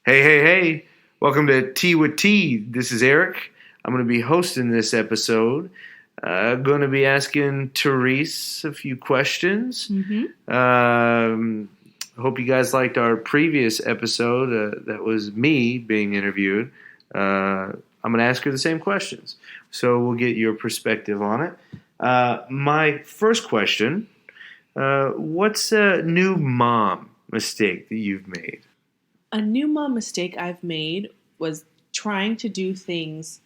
Hey, hey, hey. Welcome to Tea with Tea. This is Eric. I'm going to be hosting this episode. I'm going to be asking Therese a few questions. Hope you guys liked our previous episode. That was me being interviewed. I'm going to ask her the same questions. So we'll get your perspective on it. My first question, what's a new mom mistake that you've made? A new mom mistake I've made was trying to do things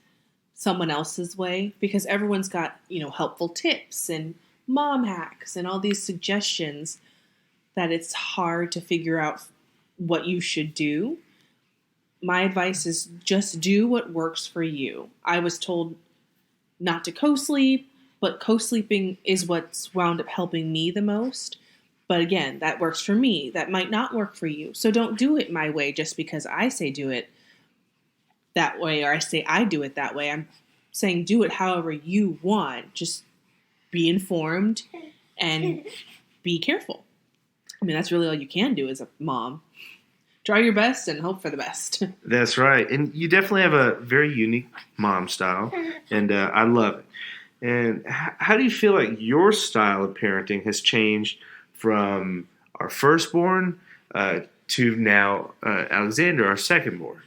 someone else's way because everyone's got, helpful tips and mom hacks and all these suggestions that it's hard to figure out what you should do. My advice is just do what works for you. I was told not to co-sleep, but co-sleeping is what's wound up helping me the most. But again, that works for me. That might not work for you. So don't do it my way just because I say do it that way or I say I do it that way. I'm saying do it however you want. Just be informed and be careful. I mean, that's really all you can do as a mom. Try your best and hope for the best. That's right. And you definitely have a very unique mom style, and I love it. And how do you feel like your style of parenting has changed from our firstborn to now Alexander, our secondborn?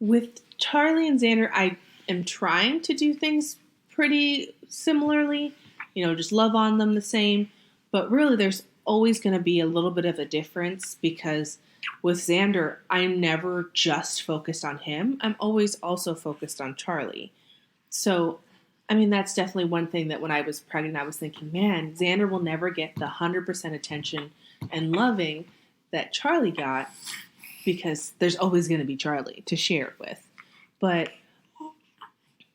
With Charlie and Xander, I am trying to do things pretty similarly, just love on them the same. But really, there's always going to be a little bit of a difference because with Xander, I'm never just focused on him. I'm always also focused on Charlie. So that's definitely one thing that when I was pregnant, I was thinking, man, Xander will never get the 100% attention and loving that Charlie got because there's always going to be Charlie to share it with. But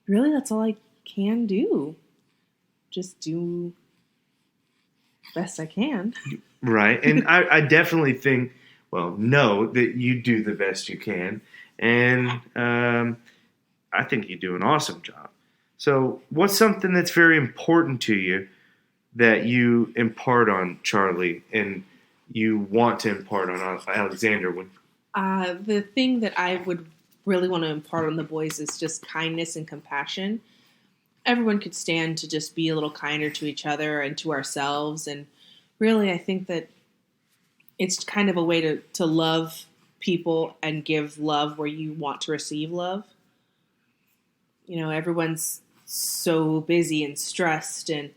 really, that's all I can do. Just do the best I can. Right. And I definitely think, know that you do the best you can. And I think you do an awesome job. So what's something that's very important to you that you impart on Charlie and you want to impart on Alexander? The thing that I would really want to impart on the boys is just kindness and compassion. Everyone could stand to just be a little kinder to each other and to ourselves. And really, I think that it's kind of a way to love people and give love where you want to receive love. Everyone's so busy and stressed, and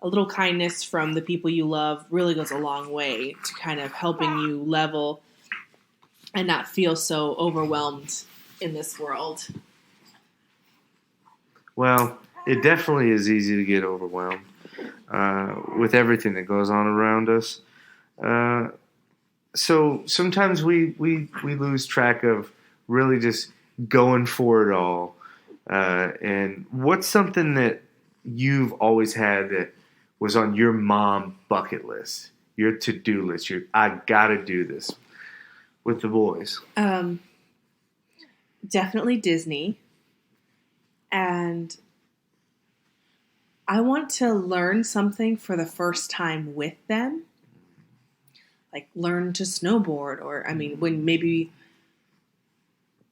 a little kindness from the people you love really goes a long way to kind of helping you level and not feel so overwhelmed in this world. Well, it definitely is easy to get overwhelmed with everything that goes on around us. So sometimes we lose track of really just going for it all. And what's something that you've always had that was on your mom bucket list, your to-do list, I gotta do this with the boys? Definitely Disney. And I want to learn something for the first time with them. Like learn to snowboard or, when maybe,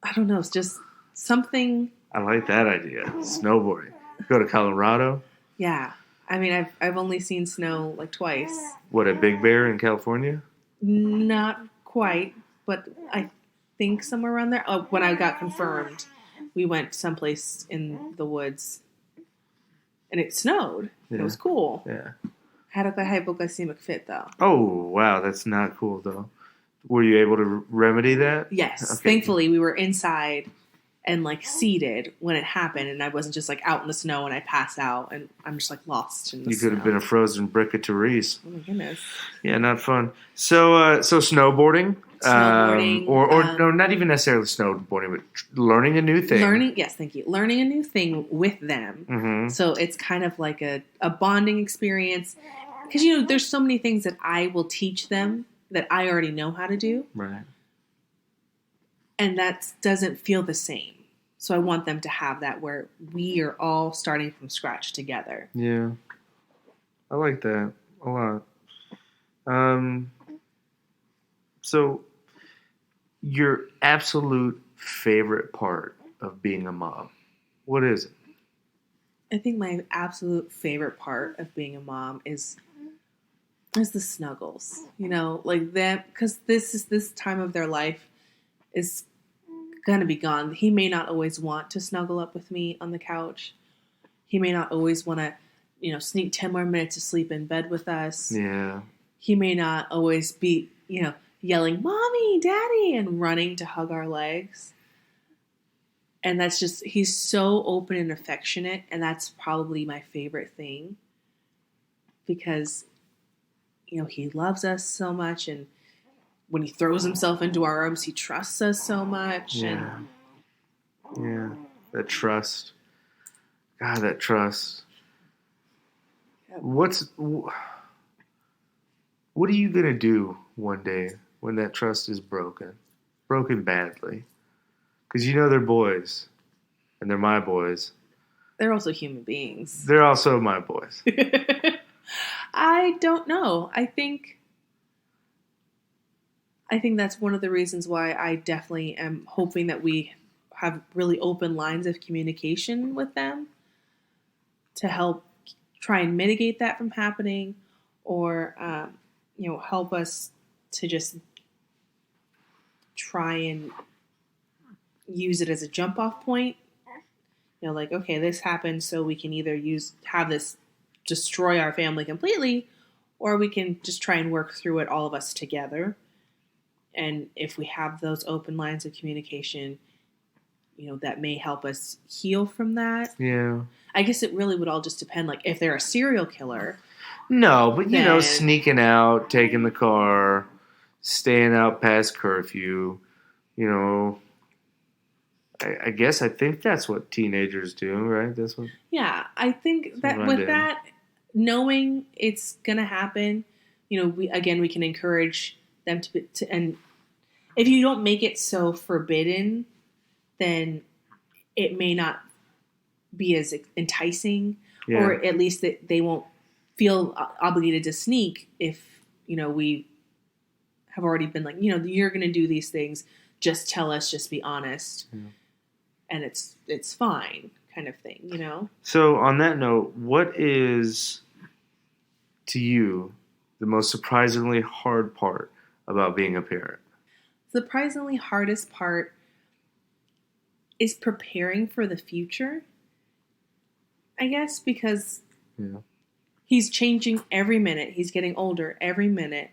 I don't know, it's just something. I like that idea. Snowboarding. Go to Colorado? Yeah. I've only seen snow like twice. What, at Big Bear in California? Not quite, but I think somewhere around there. Oh, when I got confirmed, we went someplace in the woods and it snowed. Yeah. It was cool. Yeah. Had a hypoglycemic fit though. Oh, wow. That's not cool though. Were you able to remedy that? Yes. Okay. Thankfully, we were inside and seated when it happened, and I wasn't just out in the snow and I passed out and I'm just lost in the snow. You could have been a frozen brick of Therese. Oh my goodness. Yeah, not fun. So snowboarding. Or no, not even necessarily snowboarding, but learning a new thing. Yes, thank you. Learning a new thing with them. Mm-hmm. So it's kind of like a bonding experience. Because, there's so many things that I will teach them that I already know how to do. Right. And that doesn't feel the same. So I want them to have that where we are all starting from scratch together. Yeah. I like that a lot. So your absolute favorite part of being a mom? What is it? I think my absolute favorite part of being a mom is the snuggles. Like that, because this time of their life is gonna be gone. He may not always want to snuggle up with me on the couch. He may not always want to, sneak 10 more minutes of sleep in bed with us. Yeah. He may not always be, yelling, "Mommy, Daddy," and running to hug our legs. And that's just, he's so open and affectionate. And that's probably my favorite thing. Because, he loves us so much. And when he throws himself into our arms, he trusts us so much. Yeah. Yeah. That trust. God, that trust. What are you going to do one day when that trust is broken badly? Because they're boys, and they're my boys. They're also human beings. They're also my boys. I don't know. I think that's one of the reasons why I definitely am hoping that we have really open lines of communication with them to help try and mitigate that from happening, or help us to just try and use it as a jump off point. Like, okay, this happened, so we can either have this destroy our family completely, or we can just try and work through it, all of us together. And if we have those open lines of communication, that may help us heal from that. Yeah. I guess it really would all just depend. Like, if they're a serial killer. No, but sneaking out, taking the car, staying out past curfew, I guess I think that's what teenagers do, right? That's what. Yeah, I think that with that, knowing it's gonna happen, we can encourage them to, and if you don't make it so forbidden, then it may not be as enticing, or at least that they won't feel obligated to sneak if we have already been like, you're gonna do these things. Just tell us. Just be honest. Yeah. And it's fine, kind of thing, So on that note, what is, to you, the most surprisingly hard part about being a parent? Surprisingly hardest part is preparing for the future, I guess, because he's changing every minute. He's getting older every minute.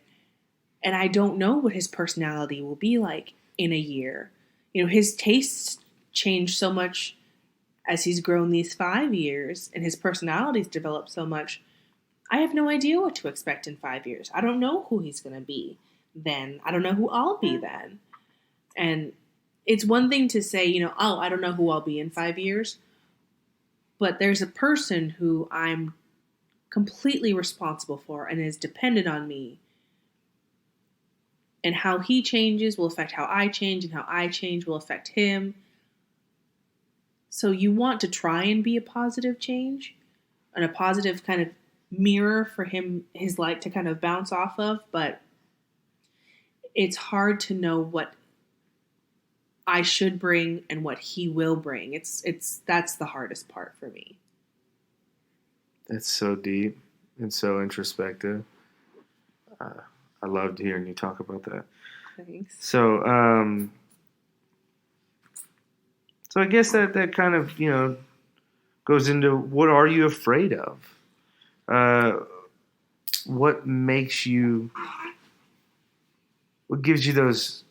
And I don't know what his personality will be like in a year. His tastes changed so much as he's grown these 5 years, and his personality's developed so much. I have no idea what to expect in 5 years. I don't know who he's going to be then. I don't know who I'll be then. And it's one thing to say, I don't know who I'll be in 5 years. But there's a person who I'm completely responsible for and is dependent on me. And how he changes will affect how I change, and how I change will affect him. So you want to try and be a positive change and a positive kind of mirror for him, his light to kind of bounce off of. But it's hard to know what I should bring and what he will bring. That's the hardest part for me. That's so deep and so introspective. I loved hearing you talk about that. Thanks. So, so I guess that kind of, goes into, what are you afraid of? What gives you those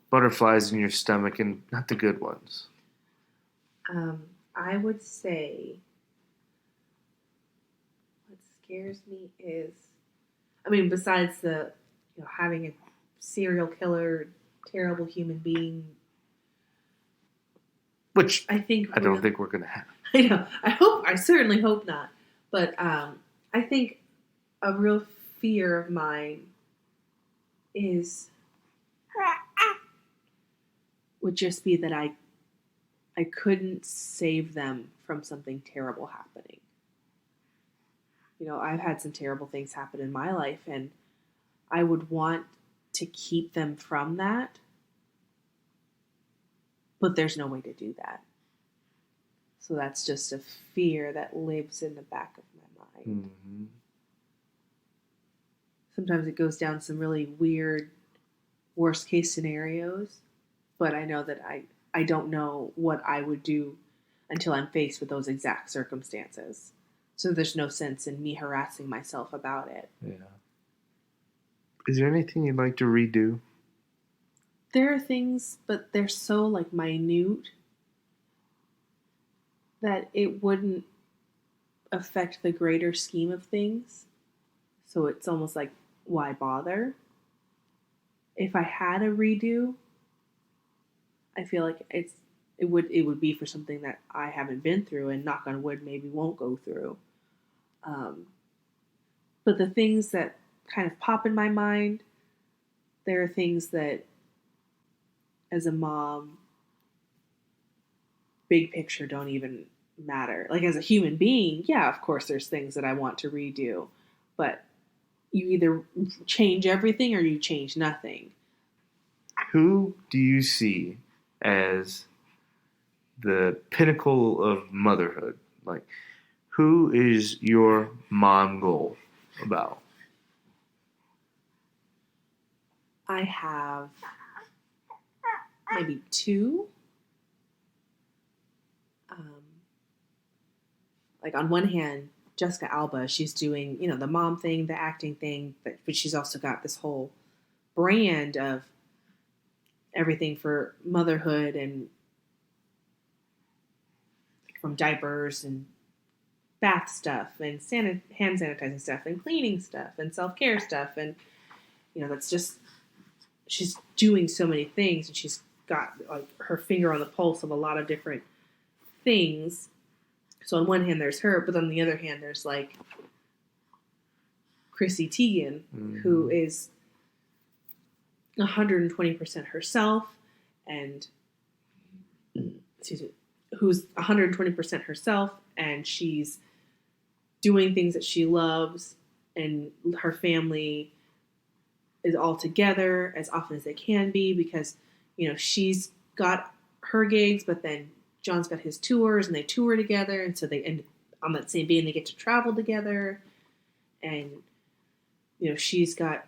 butterflies in your stomach, and not the good ones? I would say what scares me is, besides the, having a serial killer, terrible human being, which I don't think we're going to have. I know. I certainly hope not. But I think a real fear of mine would just be that I couldn't save them from something terrible happening. I've had some terrible things happen in my life, and I would want to keep them from that. But there's no way to do that. So that's just a fear that lives in the back of my mind. Mm-hmm. Sometimes it goes down some really weird, worst case scenarios, but I know that I don't know what I would do until I'm faced with those exact circumstances. So there's no sense in me harassing myself about it. Yeah. Is there anything you'd like to redo? There are things, but they're so like minute that it wouldn't affect the greater scheme of things. So it's almost like, why bother? If I had a redo, I feel like it would be for something that I haven't been through, and knock on wood, maybe won't go through. But the things that kind of pop in my mind, there are things that, as a mom, big picture don't even matter. Like as a human being, yeah, of course, there's things that I want to redo, but you either change everything or you change nothing. Who do you see as the pinnacle of motherhood? Like, who is your mom goal about? I have maybe two. Like on one hand, Jessica Alba, she's doing, the mom thing, the acting thing, but she's also got this whole brand of everything for motherhood, and from diapers and bath stuff and hand sanitizing stuff and cleaning stuff and self-care stuff. And, that's just, she's doing so many things, and she's got like her finger on the pulse of a lot of different things. So on one hand there's her, but on the other hand there's like Chrissy Teigen, who is 120% herself, and who's 120% herself, and she's doing things that she loves, and her family is all together as often as they can be, because she's got her gigs, but then John's got his tours, and they tour together, and so they end on that same day, and they get to travel together. And she's got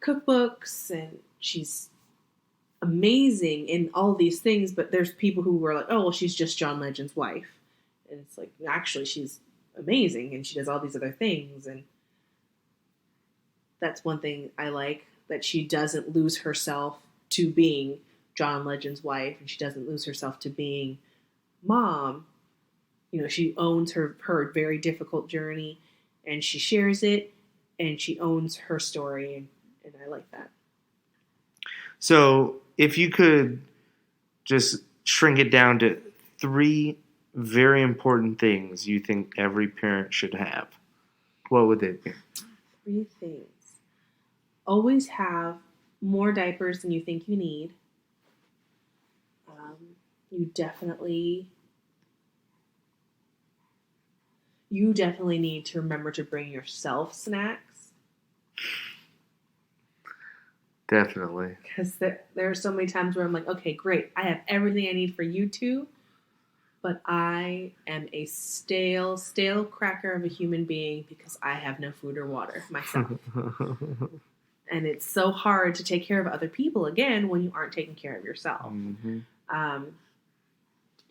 cookbooks, and she's amazing in all these things. But there's people who were like, oh well, she's just John Legend's wife, and it's like, actually she's amazing, and she does all these other things. And that's one thing I like, that she doesn't lose herself to being John Legend's wife, and she doesn't lose herself to being mom. She owns her very difficult journey, and she shares it, and she owns her story, and I like that. So if you could just shrink it down to 3 very important things you think every parent should have, what would they be? 3 things. Always have more diapers than you think you need. You definitely need to remember to bring yourself snacks. Definitely. Because there are so many times where I'm like, okay, great, I have everything I need for you two, but I am a stale cracker of a human being because I have no food or water myself. And it's so hard to take care of other people, again, when you aren't taking care of yourself. Mm-hmm.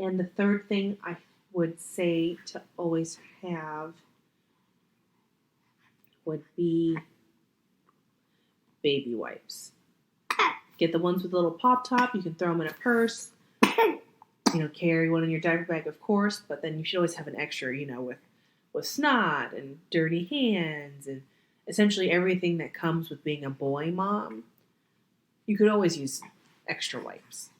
And the third thing I would say to always have would be baby wipes. Get the ones with a little pop top. You can throw them in a purse. Carry one in your diaper bag, of course, but then you should always have an extra, with snot and dirty hands and essentially everything that comes with being a boy mom. You could always use extra wipes.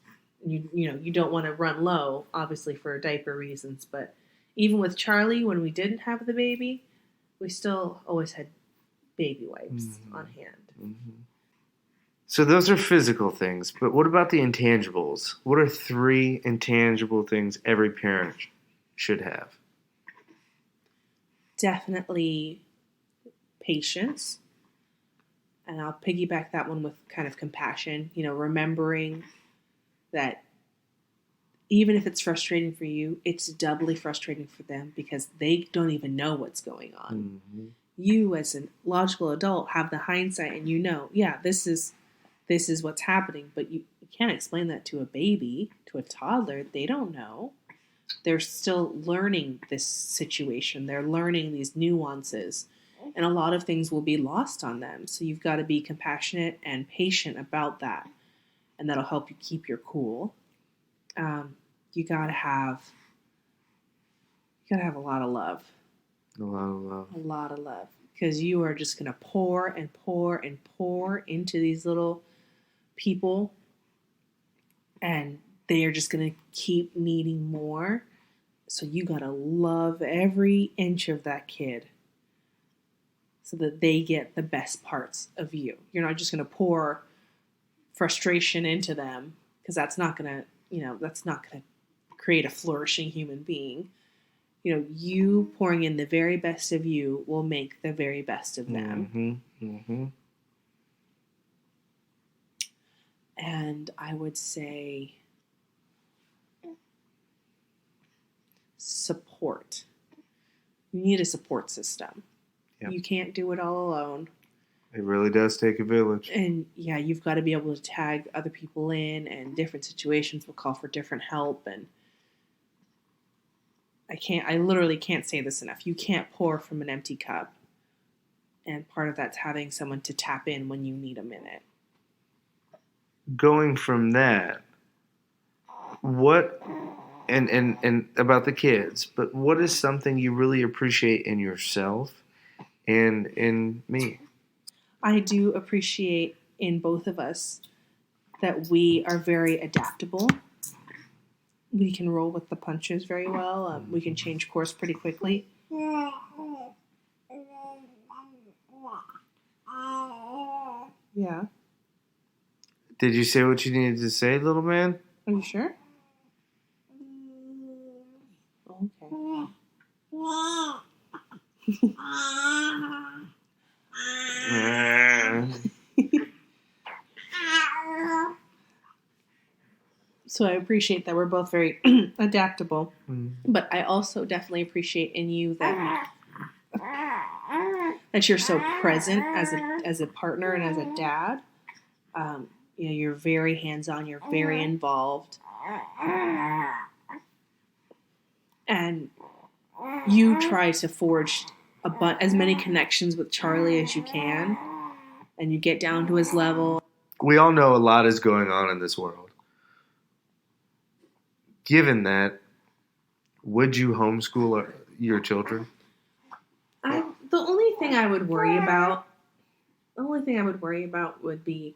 You don't want to run low, obviously, for diaper reasons, but even with Charlie, when we didn't have the baby, we still always had baby wipes on hand. Mm-hmm. So those are physical things, but what about the intangibles? What are 3 intangible things every parent should have? Definitely patience. And I'll piggyback that one with kind of compassion. Remembering that even if it's frustrating for you, it's doubly frustrating for them because they don't even know what's going on. Mm-hmm. You, as a logical adult, have the hindsight and yeah, this is what's happening, but you can't explain that to a baby, to a toddler. They don't know. They're still learning this situation. They're learning these nuances, and a lot of things will be lost on them. So you've got to be compassionate and patient about that, and that'll help you keep your cool. You gotta have a lot of love. A lot of love. A lot of love. Because you are just gonna pour and pour and pour into these little people, and they are just gonna keep needing more. So you gotta love every inch of that kid so that they get the best parts of you. You're not just gonna pour frustration into them, because that's not gonna create a flourishing human being. You pouring in the very best of you will make the very best of them. Mm-hmm. Mm-hmm. And I would say support. You need a support system. Yep. You can't do it all alone. It really does take a village. And yeah, you've got to be able to tag other people in, and different situations will call for different help. And I literally can't say this enough. You can't pour from an empty cup. And part of that's having someone to tap in when you need a minute. Going from that, what, and about the kids, but what is something you really appreciate in yourself and in me? I do appreciate in both of us that we are very adaptable. We can roll with the punches very well. We can change course pretty quickly. Yeah. Did you say what you needed to say, little man? Are you sure? Okay. So I appreciate that we're both very adaptable, but I also definitely appreciate in you that you're so present as a partner and as a dad. You're very hands-on. You're very involved, and you try to forge as many connections with Charlie as you can, and you get down to his level. We all know a lot is going on in this world. Given that, would you homeschool your children? The only thing I would worry about would be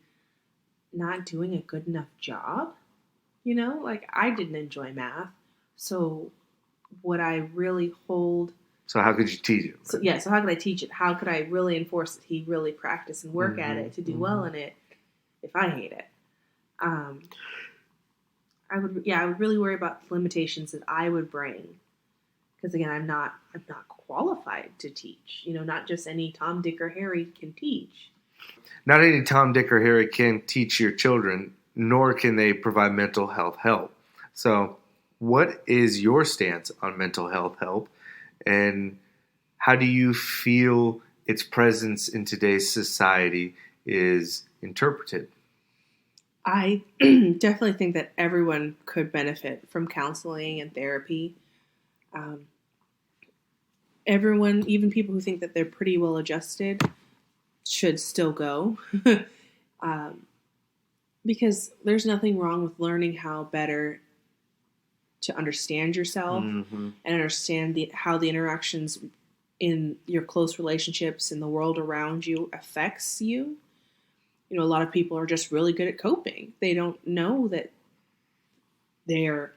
not doing a good enough job. I didn't enjoy math, so would I really hold? So how could you teach it? So how could I teach it? How could I really enforce that he really practice and work at it to do well in it if I hate it? I would really worry about the limitations that I would bring, because again, I'm not qualified to teach. Not just any Tom, Dick, or Harry can teach. Not any Tom, Dick, or Harry can teach your children, nor can they provide mental health help. So, what is your stance on mental health help, and how do you feel its presence in today's society is interpreted? I definitely think that everyone could benefit from counseling and therapy. Everyone, even people who think that they're pretty well adjusted, should still go. Because there's nothing wrong with learning how better to understand yourself and understand how the interactions in your close relationships in the world around you affects you. A lot of people are just really good at coping. They don't know that they're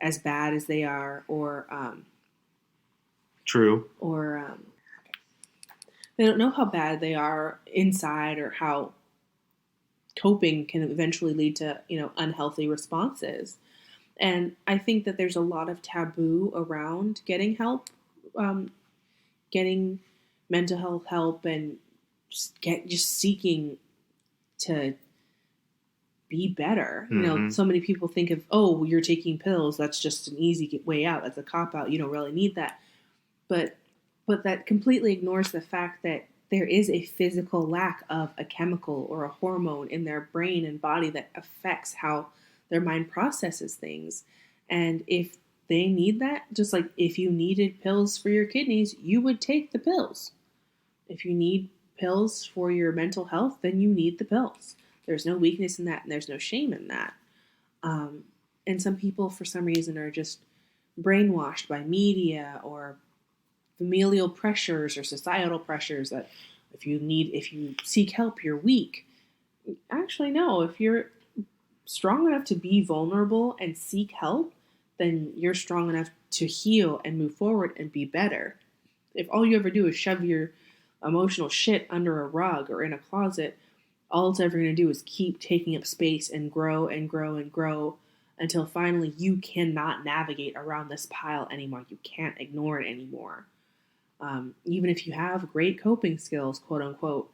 as bad as they are, or true, or they don't know how bad they are inside, or how coping can eventually lead to unhealthy responses. And I think that there's a lot of taboo around getting help, getting mental health help, and just seeking to be better. Mm-hmm. So many people think of, oh, you're taking pills. That's just an easy way out. That's a cop out. You don't really need that. But that completely ignores the fact that there is a physical lack of a chemical or a hormone in their brain and body that affects how their mind processes things. And if they need that, just like if you needed pills for your kidneys, you would take the pills. If you need pills for your mental health, then you need the pills. There's no weakness in that, and there's no shame in that. And some people, for some reason, are just brainwashed by media or familial pressures or societal pressures that if you seek help, you're weak. Actually, no. If you're strong enough to be vulnerable and seek help, then you're strong enough to heal and move forward and be better. If all you ever do is shove your emotional shit under a rug or in a closet, all it's ever going to do is keep taking up space and grow and grow and grow until finally you cannot navigate around this pile anymore. You can't ignore it anymore. Even if you have great coping skills, quote unquote,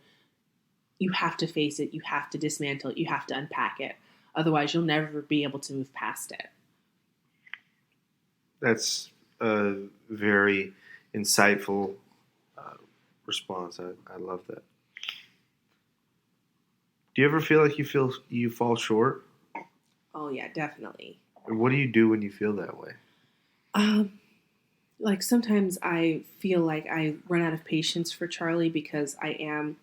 you have to face it, you have to dismantle it, you have to unpack it. Otherwise, you'll never be able to move past it. That's a very insightful response. I love that. Do you ever feel like you fall short? Oh yeah, definitely. What do you do when you feel that way? Like sometimes I feel like I run out of patience for Charlie because I am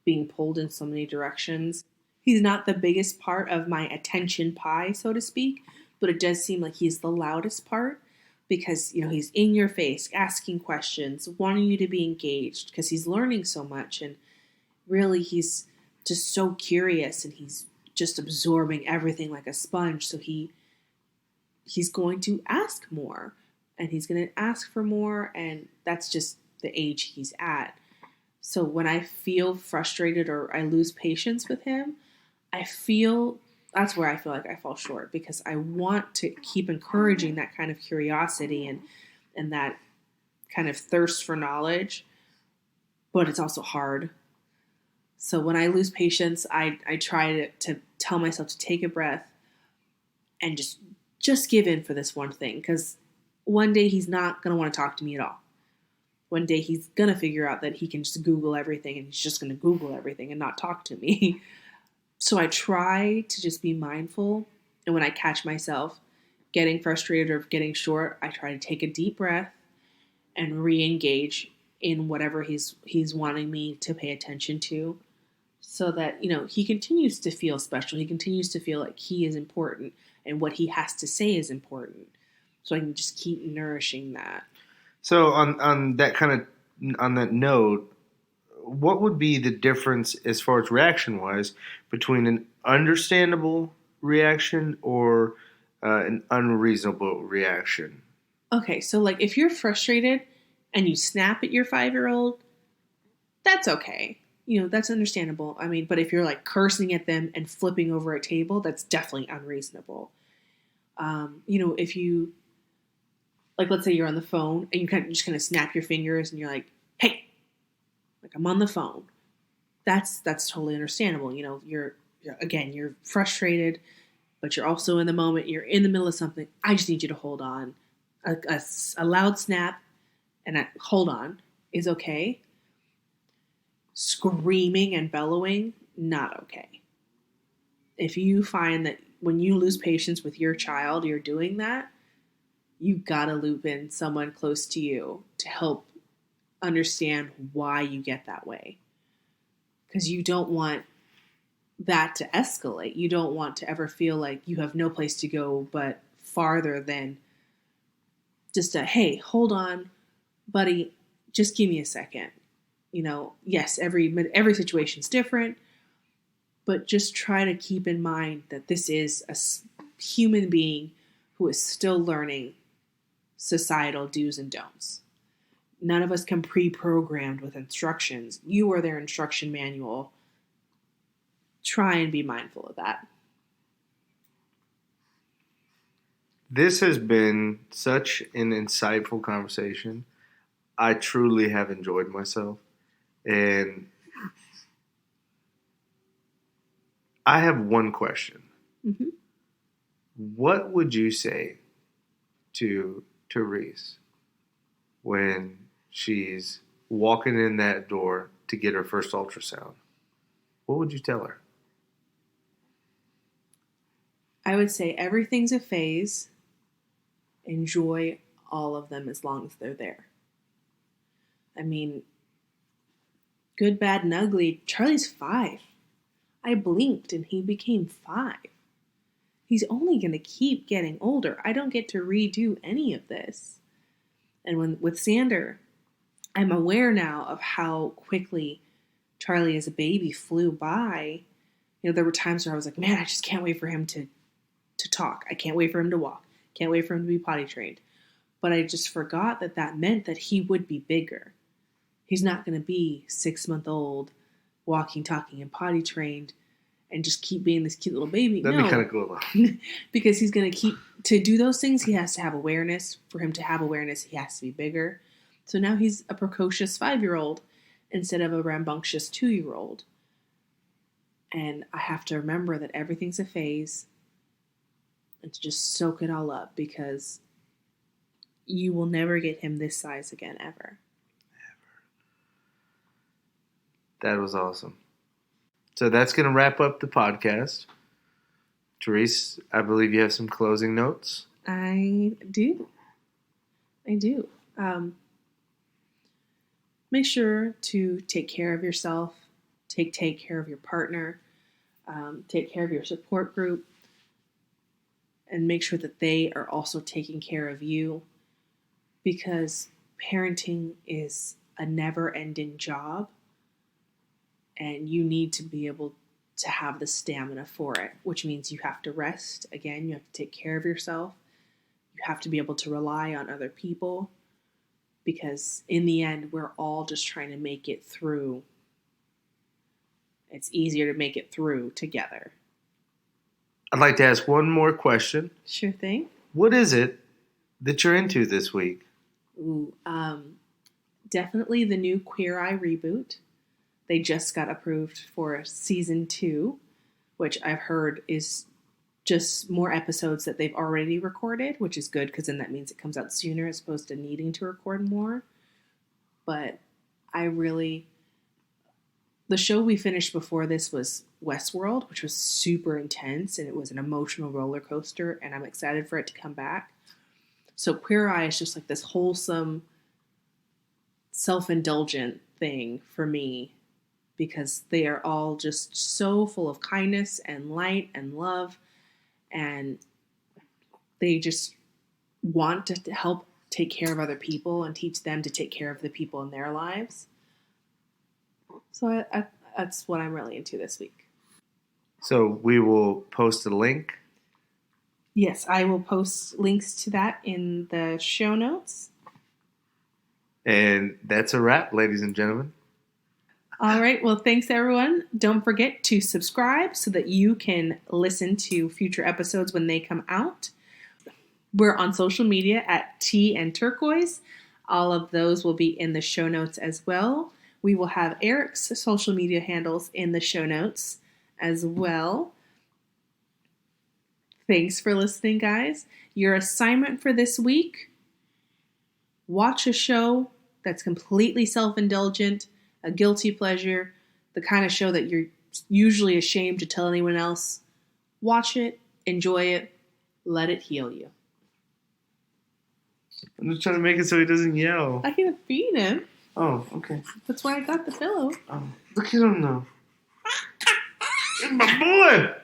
being pulled in so many directions. He's not the biggest part of my attention pie, so to speak, but it does seem like he's the loudest part because, he's in your face, asking questions, wanting you to be engaged because he's learning so much. And really, he's just so curious and he's just absorbing everything like a sponge. So he's going to ask more and he's going to ask for more. And that's just the age he's at. So when I feel frustrated or I lose patience with him, that's where I feel like I fall short because I want to keep encouraging that kind of curiosity and that kind of thirst for knowledge, but it's also hard. So when I lose patience, I try to tell myself to take a breath and just give in for this one thing because one day he's not going to want to talk to me at all. One day he's going to figure out that he can just Google everything and he's just going to Google everything and not talk to me. So I try to just be mindful. And when I catch myself getting frustrated or getting short, I try to take a deep breath and re-engage in whatever he's wanting me to pay attention to so that, he continues to feel special. He continues to feel like he is important and what he has to say is important. So I can just keep nourishing that. So on that note, what would be the difference as far as reaction-wise between an understandable reaction or an unreasonable reaction? Okay, so like if you're frustrated and you snap at your 5-year-old, that's okay. That's understandable. I mean, but if you're like cursing at them and flipping over a table, that's definitely unreasonable. If you, like, let's say you're on the phone and you just kind of snap your fingers and you're like, hey, like I'm on the phone. That's totally understandable. You're frustrated, but you're also in the moment. You're in the middle of something. I just need you to hold on. A loud snap and a hold on is okay. Screaming and bellowing, not okay. If you find that when you lose patience with your child, you're doing that, you gotta loop in someone close to you to help understand why you get that way. Because you don't want that to escalate. You don't want to ever feel like you have no place to go but farther than just hey, hold on, buddy, just give me a second. Yes, every situation's different, but just try to keep in mind that this is a human being who is still learning societal do's and don'ts. None of us come pre-programmed with instructions. You are their instruction manual. Try and be mindful of that. This has been such an insightful conversation. I truly have enjoyed myself. And I have one question. Mm-hmm. What would you say to Therese when she's walking in that door to get her first ultrasound? What would you tell her? I would say everything's a phase. Enjoy all of them as long as they're there. I mean, good, bad, and ugly. Charlie's 5. I blinked and he became 5. He's only going to keep getting older. I don't get to redo any of this. And with Sander, I'm aware now of how quickly Charlie as a baby flew by. There were times where I was like, man, I just can't wait for him to talk. I can't wait for him to walk. Can't wait for him to be potty trained. But I just forgot that meant that he would be bigger. He's not going to be 6-month-old, walking, talking, and potty trained, and just keep being this cute little baby. That'd be kind of cool, though. Because he's going to do those things, he has to have awareness. For him to have awareness, he has to be bigger. So now he's a precocious 5-year-old instead of a rambunctious 2-year-old. And I have to remember that everything's a phase and to just soak it all up, because you will never get him this size again, ever. That was awesome. So that's going to wrap up the podcast. Therese, I believe you have some closing notes. I do. Make sure to take care of yourself. Take care of your partner. Take care of your support group. And make sure that they are also taking care of you. Because parenting is a never-ending job. And you need to be able to have the stamina for it, which means you have to rest. Again, you have to take care of yourself. You have to be able to rely on other people, because in the end, we're all just trying to make it through. It's easier to make it through together. I'd like to ask one more question. Sure thing. What is it that you're into this week? Ooh, definitely the new Queer Eye reboot. They just got approved for season 2, which I've heard is just more episodes that they've already recorded, which is good because then that means it comes out sooner as opposed to needing to record more. But the show we finished before this was Westworld, which was super intense and it was an emotional roller coaster, and I'm excited for it to come back. So Queer Eye is just like this wholesome, self-indulgent thing for me, because they are all just so full of kindness and light and love, and they just want to help take care of other people and teach them to take care of the people in their lives. So that's what I'm really into this week. So we will post a link. Yes, I will post links to that in the show notes. And that's a wrap, ladies and gentlemen. All right. Well, thanks, everyone. Don't forget to subscribe so that you can listen to future episodes when they come out. We're on social media at Tea and Turquoise. All of those will be in the show notes as well. We will have Eric's social media handles in the show notes as well. Thanks for listening, guys. Your assignment for this week: watch a show that's completely self-indulgent, a guilty pleasure, the kind of show that you're usually ashamed to tell anyone else. Watch it, enjoy it, let it heal you. I'm just trying to make it so he doesn't yell. I can feed him. Oh, okay. That's why I got the pillow. Oh, look at him now. It's my boy!